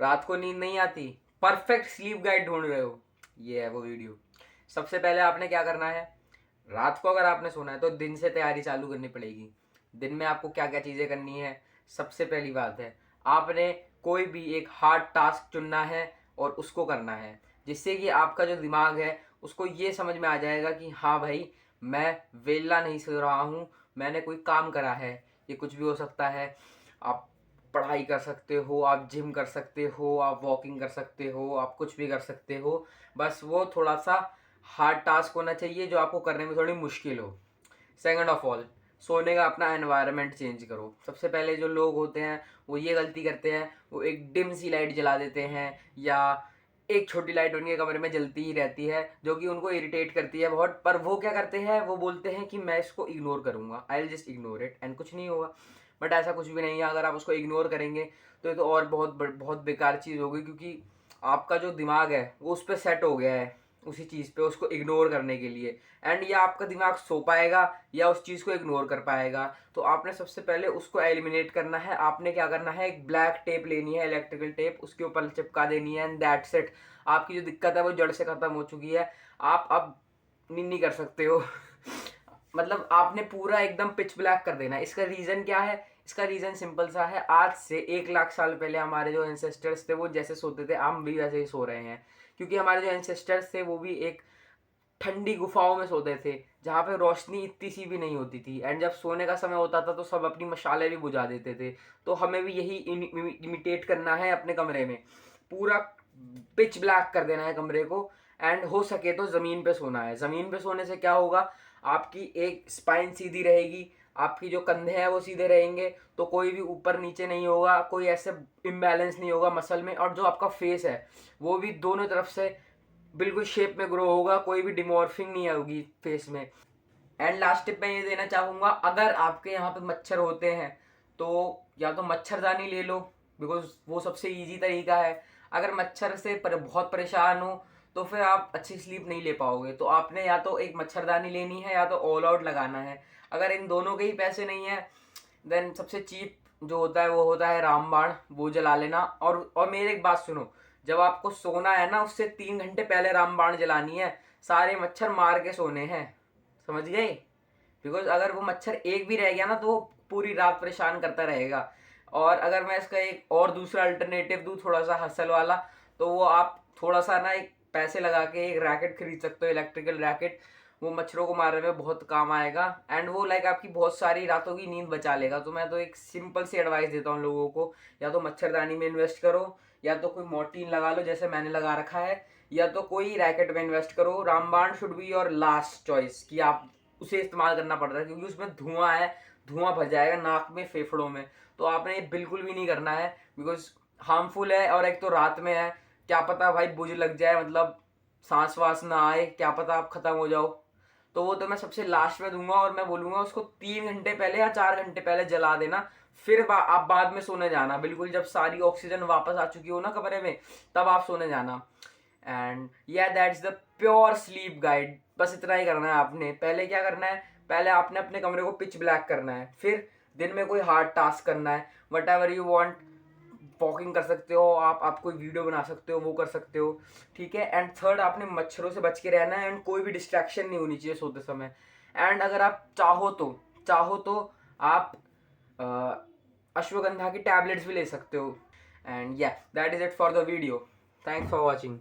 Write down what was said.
रात को नींद नहीं आती, परफेक्ट स्लीप गाइड ढूंढ रहे हो, ये है वो वीडियो। सबसे पहले आपने क्या करना है, रात को अगर आपने सोना है तो दिन से तैयारी चालू करनी पड़ेगी। दिन में आपको क्या क्या चीज़ें करनी है। सबसे पहली बात है, आपने कोई भी एक हार्ड टास्क चुनना है और उसको करना है, जिससे कि आपका जो दिमाग है उसको ये समझ में आ जाएगा कि हाँ भाई, मैं वेला नहीं सो रहा हूँ, मैंने कोई काम करा है। ये कुछ भी हो सकता है, आप पढ़ाई कर सकते हो, आप जिम कर सकते हो, आप वॉकिंग कर सकते हो, आप कुछ भी कर सकते हो। बस वो थोड़ा सा हार्ड टास्क होना चाहिए जो आपको करने में थोड़ी मुश्किल हो। सेकंड ऑफ ऑल, सोने का अपना एनवायरनमेंट चेंज करो। सबसे पहले जो लोग होते हैं वो ये गलती करते हैं, वो एक डिम सी लाइट जला देते हैं, या एक छोटी लाइट उनके कमरे में जलती ही रहती है जो कि उनको इरिटेट करती है बहुत। पर वो क्या करते हैं, वो बोलते हैं कि मैं इसको इग्नोर करूंगा, I will just ignore it and कुछ नहीं होगा। बट ऐसा कुछ भी नहीं है। अगर आप उसको इग्नोर करेंगे तो ये तो और बहुत बेकार चीज़ होगी, क्योंकि आपका जो दिमाग है वो उस पर सेट हो गया है, उसी चीज़ पे उसको इग्नोर करने के लिए। एंड या आपका दिमाग सो पाएगा या उस चीज़ को इग्नोर कर पाएगा। तो आपने सबसे पहले उसको एलिमिनेट करना है। आपने क्या करना है, एक ब्लैक टेप लेनी है, इलेक्ट्रिकल टेप, उसके ऊपर चिपका देनी है एंड दैट्स इट। आपकी जो दिक्कत है वो जड़ से खत्म हो चुकी है। आप अब नहीं कर सकते हो। मतलब आपने पूरा एकदम पिच ब्लैक कर देना है। इसका रीज़न क्या है, इसका रीज़न सिंपल सा है। आज से 1 लाख साल पहले हमारे जो एंसेस्टर्स थे वो जैसे सोते थे, हम भी वैसे ही सो रहे हैं। क्योंकि हमारे जो एंसेस्टर्स थे वो भी एक ठंडी गुफाओं में सोते थे, जहाँ पे रोशनी इतनी सी भी नहीं होती थी। एंड जब सोने का समय होता था तो सब अपनी मशालें भी बुझा देते थे। तो हमें भी यही इमिटेट करना है अपने कमरे में। पूरा पिच ब्लैक कर देना है कमरे को। एंड हो सके तो ज़मीन पे सोना है। ज़मीन पे सोने से क्या होगा, आपकी एक स्पाइन सीधी रहेगी, आपकी जो कंधे हैं वो सीधे रहेंगे, तो कोई भी ऊपर नीचे नहीं होगा, कोई ऐसे इम्बैलेंस नहीं होगा मसल में। और जो आपका फेस है वो भी दोनों तरफ से बिल्कुल शेप में ग्रो होगा, कोई भी डिमॉर्फिंग नहीं होगी फेस में। एंड लास्ट टिप मैं ये देना चाहूँगा, अगर आपके यहाँ पे मच्छर होते हैं तो या तो मच्छरदानी ले लो, बिकॉज वो सबसे इजी तरीका है। अगर मच्छर से बहुत परेशान हो तो फिर आप अच्छी स्लीप नहीं ले पाओगे। तो आपने या तो एक मच्छरदानी लेनी है या तो ऑल आउट लगाना है। अगर इन दोनों के ही पैसे नहीं है देन सबसे चीप जो होता है वो होता है रामबाण, वो जला लेना। और मेरी एक बात सुनो, जब आपको सोना है ना उससे 3 घंटे पहले रामबाण जलानी है। सारे मच्छर मार के सोने हैं, समझ गए। बिकॉज अगर वो मच्छर एक भी रह गया ना तो वो पूरी रात परेशान करता रहेगा। और अगर मैं इसका एक और दूसरा अल्टरनेटिव दूँ थोड़ा सा हसल वाला, तो वो आप थोड़ा सा ना एक पैसे लगा के एक रैकेट खरीद सकते हो, इलेक्ट्रिकल रैकेट। वो मच्छरों को मारने में बहुत काम आएगा एंड वो लाइक आपकी बहुत सारी रातों की नींद बचा लेगा। तो मैं तो एक सिंपल सी एडवाइस देता हूँ लोगों को, या तो मच्छरदानी में इन्वेस्ट करो, या तो कोई मोर्टीन लगा लो जैसे मैंने लगा रखा है, या तो कोई रैकेट में इन्वेस्ट करो। रामबाण should be your last choice कि आप उसे इस्तेमाल करना पड़ रहा है, क्योंकि उसमें धुआं है, धुआं भर जाएगा नाक में, फेफड़ों में। तो आपने ये बिल्कुल भी नहीं करना है, बिकॉज हार्मफुल है। और एक तो रात में है, क्या पता भाई बुझ लग जाए, मतलब सांस वास ना आए, क्या पता आप खत्म हो जाओ। तो वो तो मैं सबसे लास्ट में दूंगा और मैं बोलूंगा उसको 3 घंटे पहले या 4 घंटे पहले जला देना। फिर आप बाद में सोने जाना, बिल्कुल जब सारी ऑक्सीजन वापस आ चुकी हो ना कमरे में, तब आप सोने जाना। एंड या that's the pure sleep guide. बस इतना ही करना है आपने। पहले क्या करना है, पहले आपने अपने कमरे को पिच ब्लैक करना है, फिर दिन में कोई हार्ड टास्क करना है, what ever you want. Walking कर सकते हो आप कोई वीडियो बना सकते हो, वो कर सकते हो, ठीक है। एंड थर्ड, आपने मच्छरों से बच के रहना है एंड कोई भी डिस्ट्रैक्शन नहीं होनी चाहिए सोते समय। एंड अगर आप चाहो तो आप अश्वगंधा की टैबलेट्स भी ले सकते हो। एंड या that is it for the video. Thanks for watching.